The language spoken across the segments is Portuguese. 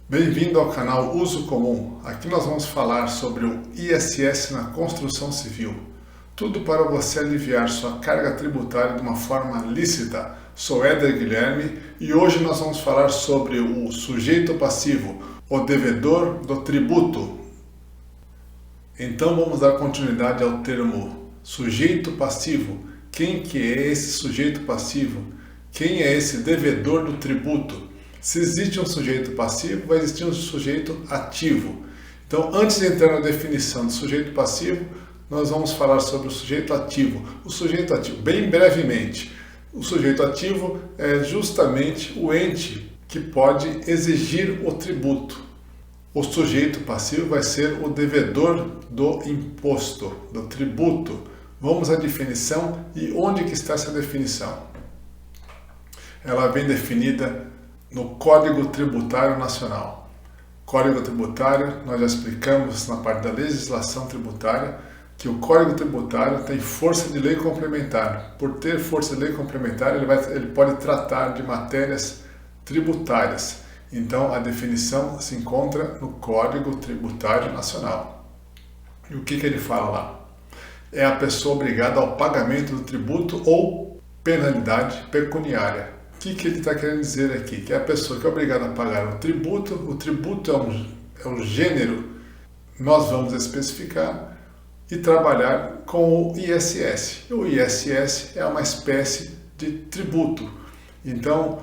Bem-vindo ao canal Uso Comum. Aqui nós vamos falar sobre o ISS na construção civil. Tudo para você aliviar sua carga tributária de uma forma lícita. Sou Éder Guilherme e hoje nós vamos falar sobre o sujeito passivo, o devedor do tributo. Então vamos dar continuidade ao termo sujeito passivo. Quem que é esse sujeito passivo? Quem é esse devedor do tributo? Se existe um sujeito passivo, vai existir um sujeito ativo. Então, antes de entrar na definição do sujeito passivo, nós vamos falar sobre o sujeito ativo. O sujeito ativo, bem brevemente, o sujeito ativo é justamente o ente que pode exigir o tributo. O sujeito passivo vai ser o devedor do imposto, do tributo. Vamos à definição e onde que está essa definição? Ela vem definida no Código Tributário Nacional. Código Tributário, nós já explicamos na parte da legislação tributária que o Código Tributário tem força de lei complementar. Por ter força de lei complementar, ele pode tratar de matérias tributárias. Então, a definição se encontra no Código Tributário Nacional. E o que ele fala lá? É a pessoa obrigada ao pagamento do tributo ou penalidade pecuniária. O que ele está querendo dizer aqui? Que é a pessoa que é obrigada a pagar o tributo é um gênero, nós vamos especificar e trabalhar com o ISS. O ISS é uma espécie de tributo. Então,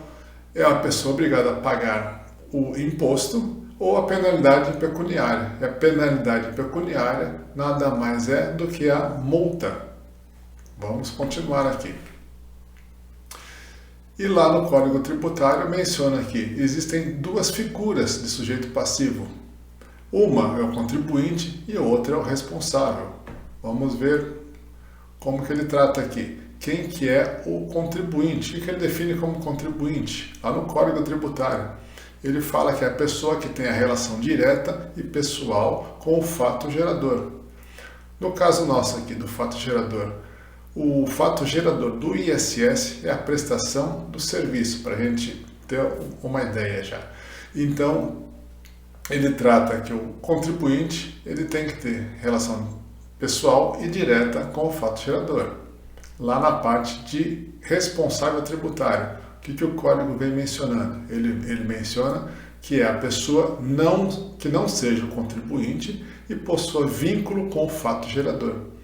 é a pessoa obrigada a pagar o imposto ou a penalidade pecuniária. E a penalidade pecuniária nada mais é do que a multa. Vamos continuar aqui. E lá no Código Tributário menciona que existem duas figuras de sujeito passivo. Uma é o contribuinte e a outra é o responsável. Vamos ver como que ele trata aqui. Quem que é o contribuinte? O que ele define como contribuinte? Lá no Código Tributário. Ele fala que é a pessoa que tem a relação direta e pessoal com o fato gerador. No caso nosso aqui, do fato gerador, o fato gerador do ISS é a prestação do serviço, para a gente ter uma ideia já. Então, ele trata que o contribuinte ele tem que ter relação pessoal e direta com o fato gerador. Lá na parte de responsável tributário, o que o código vem mencionando? Ele menciona que é a pessoa que não seja o contribuinte e possua vínculo com o fato gerador.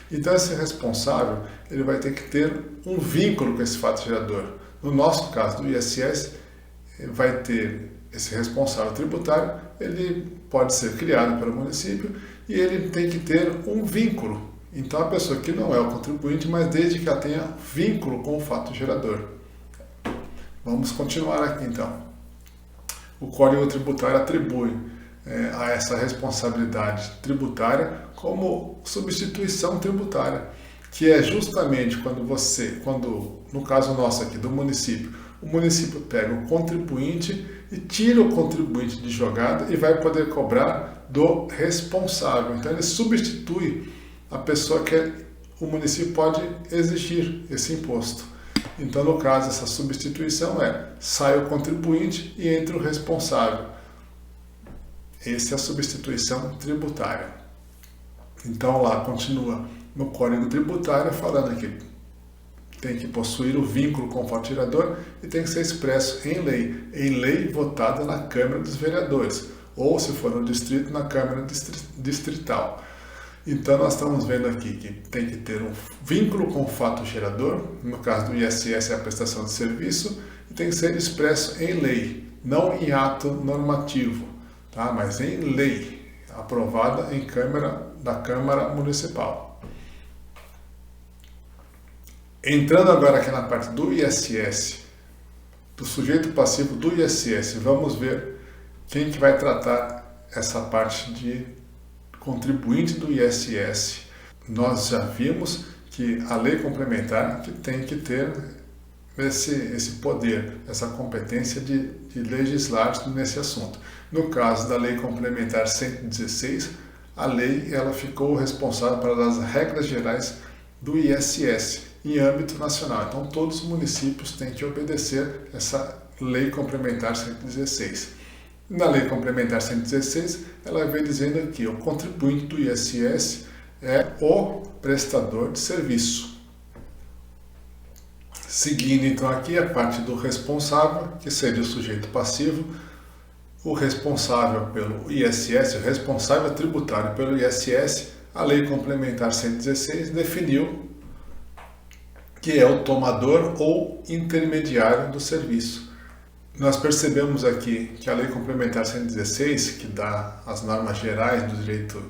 Então, esse responsável ele vai ter que ter um vínculo com esse fato gerador. No nosso caso do ISS, vai ter esse responsável tributário, ele pode ser criado pelo município e ele tem que ter um vínculo. Então, a pessoa que não é o contribuinte, mas desde que ela tenha vínculo com o fato gerador. Vamos continuar aqui então. O Código Tributário atribui a essa responsabilidade tributária como substituição tributária, que é justamente quando no caso nosso aqui do município, o município pega o contribuinte e tira o contribuinte de jogada e vai poder cobrar do responsável. Então ele substitui a pessoa que o município pode exigir esse imposto. Então, no caso, essa substituição sai o contribuinte e entra o responsável. Essa é a substituição tributária. Então, lá continua no Código Tributário falando que tem que possuir o vínculo com o fato gerador e tem que ser expresso em lei votada na Câmara dos Vereadores, ou, se for no distrito, na Câmara Distrital. Então, nós estamos vendo aqui que tem que ter um vínculo com o fato gerador, no caso do ISS é a prestação de serviço, e tem que ser expresso em lei, não em ato normativo, tá? Mas em lei, aprovada da Câmara Municipal. Entrando agora aqui na parte do ISS, do sujeito passivo do ISS, vamos ver quem que vai tratar essa parte de contribuinte do ISS. Nós já vimos que a lei complementar que tem que ter esse poder, essa competência de legislar nesse assunto. No caso da Lei Complementar 116, a lei ela ficou responsável para as regras gerais do ISS em âmbito nacional. Então, todos os municípios têm que obedecer essa Lei Complementar 116. Na Lei Complementar 116, ela vem dizendo aqui, o contribuinte do ISS é o prestador de serviço. Seguindo então aqui a parte do responsável, que seria o sujeito passivo, o responsável pelo ISS, o responsável tributário pelo ISS, a Lei Complementar 116 definiu que é o tomador ou intermediário do serviço. Nós percebemos aqui que a Lei Complementar 116, que dá as normas gerais do direito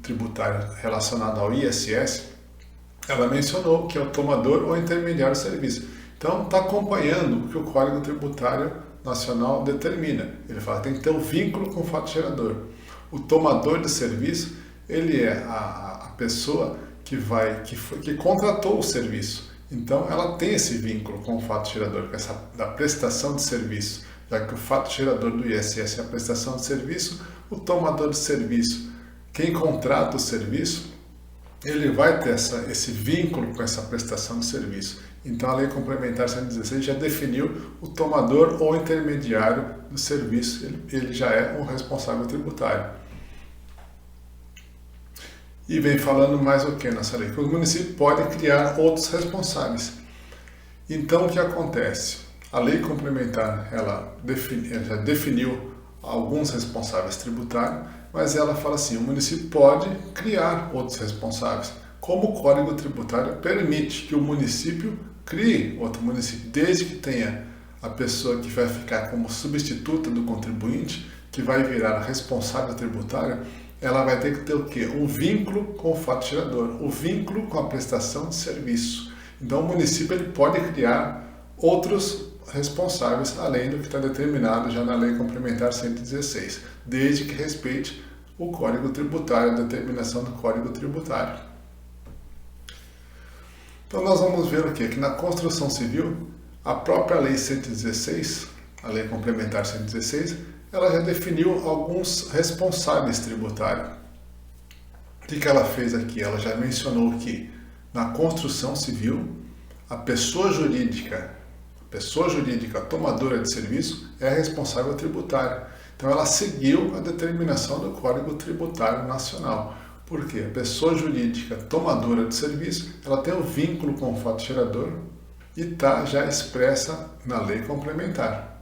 tributário relacionado ao ISS, ela mencionou que é o tomador ou intermediário do serviço. Então, está acompanhando o que o Código Tributário Nacional determina. Ele fala que tem que ter um vínculo com o fato gerador. O tomador de serviço, ele é a pessoa que contratou o serviço. Então, ela tem esse vínculo com o fato gerador, da prestação de serviço. Já que o fato gerador do ISS é a prestação de serviço, o tomador de serviço, quem contrata o serviço, ele vai ter esse vínculo com essa prestação de serviço. Então, a Lei Complementar 116 já definiu o tomador ou intermediário do serviço, ele já é um responsável tributário. E vem falando mais o que nessa lei? Que os municípios podem criar outros responsáveis. Então, o que acontece? A Lei Complementar, ela já definiu alguns responsáveis tributários, mas ela fala assim, o município pode criar outros responsáveis, como o Código Tributário permite que o município crie outro município, desde que tenha a pessoa que vai ficar como substituta do contribuinte, que vai virar responsável tributário, ela vai ter que ter o quê? Um vínculo com o fato gerador, o vínculo com a prestação de serviço. Então, o município ele pode criar outros responsáveis, além do que está determinado já na Lei Complementar 116, desde que respeite o Código Tributário, a determinação do Código Tributário. Então, nós vamos ver o quê? Que na construção civil, a própria Lei 116, a Lei Complementar 116, ela já definiu alguns responsáveis tributários. O que ela fez aqui? Ela já mencionou que na construção civil, a pessoa jurídica tomadora de serviço é a responsável tributária. Então ela seguiu a determinação do Código Tributário Nacional. Por quê? A pessoa jurídica tomadora de serviço, ela tem um vínculo com o fato gerador e está já expressa na lei complementar.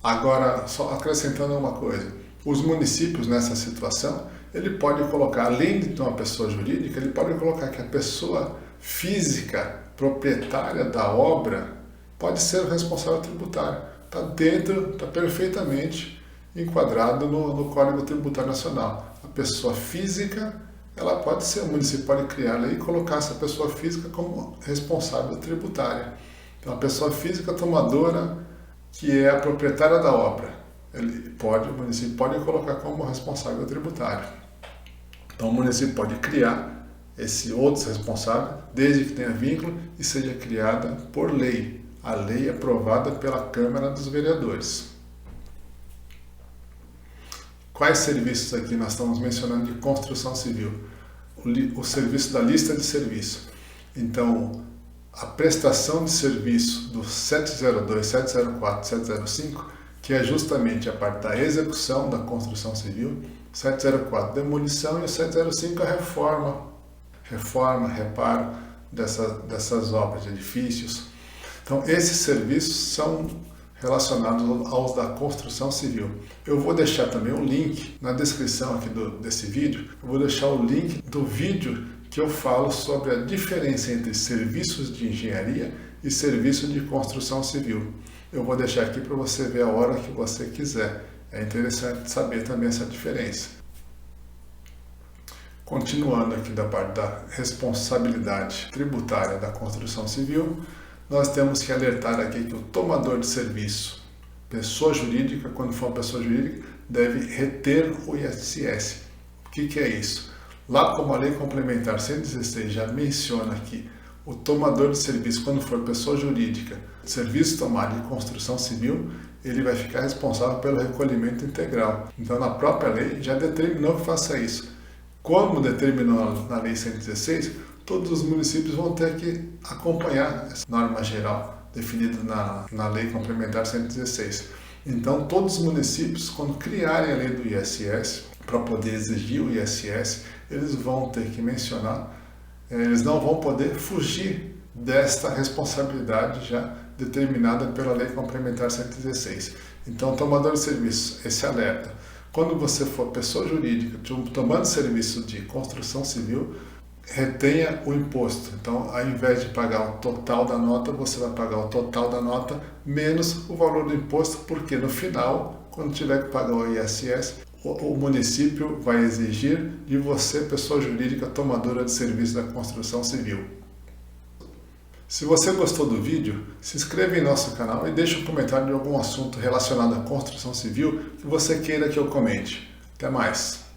Agora, só acrescentando uma coisa, os municípios nessa situação, ele pode colocar, além de ter uma pessoa jurídica, ele pode colocar que a pessoa física proprietária da obra pode ser o responsável tributário. Está perfeitamente enquadrado no Código Tributário Nacional. A pessoa física, ela pode ser, o município pode criar a lei e colocar essa pessoa física como responsável tributária. Então, a pessoa física tomadora, que é a proprietária da obra, o município pode colocar como responsável tributário. Então, o município pode criar esse outro responsável, desde que tenha vínculo e seja criada por lei. A lei é aprovada pela Câmara dos Vereadores. Quais serviços aqui nós estamos mencionando de construção civil? O serviço da lista de serviço. Então, a prestação de serviço do 702, 704, 705, que é justamente a parte da execução da construção civil, 704 demolição e o 705 a reparo dessas obras de edifícios. Então, esses serviços são relacionados aos da construção civil. Eu vou deixar também o link na descrição aqui desse vídeo, eu vou deixar o link do vídeo que eu falo sobre a diferença entre serviços de engenharia e serviço de construção civil. Eu vou deixar aqui para você ver a hora que você quiser. É interessante saber também essa diferença. Continuando aqui da parte da responsabilidade tributária da construção civil, nós temos que alertar aqui que o tomador de serviço, pessoa jurídica, quando for pessoa jurídica, deve reter o ISS. O que é isso? Lá como a Lei Complementar 116 já menciona que o tomador de serviço, quando for pessoa jurídica, serviço tomado de construção civil, ele vai ficar responsável pelo recolhimento integral. Então, na própria lei, já determinou que faça isso. Como determinou na Lei 116, todos os municípios vão ter que acompanhar essa norma geral definida na Lei Complementar 116. Então, todos os municípios, quando criarem a lei do ISS, para poder exigir o ISS, eles vão ter que mencionar, eles não vão poder fugir desta responsabilidade já determinada pela Lei Complementar 116. Então, tomador de serviço, esse alerta. Quando você for pessoa jurídica tomando serviço de construção civil, retenha o imposto. Então, ao invés de pagar o total da nota, você vai pagar o total da nota menos o valor do imposto, porque no final, quando tiver que pagar o ISS, o município vai exigir de você, pessoa jurídica tomadora de serviço da construção civil. Se você gostou do vídeo, se inscreva em nosso canal e deixe um comentário de algum assunto relacionado à construção civil que você queira que eu comente. Até mais!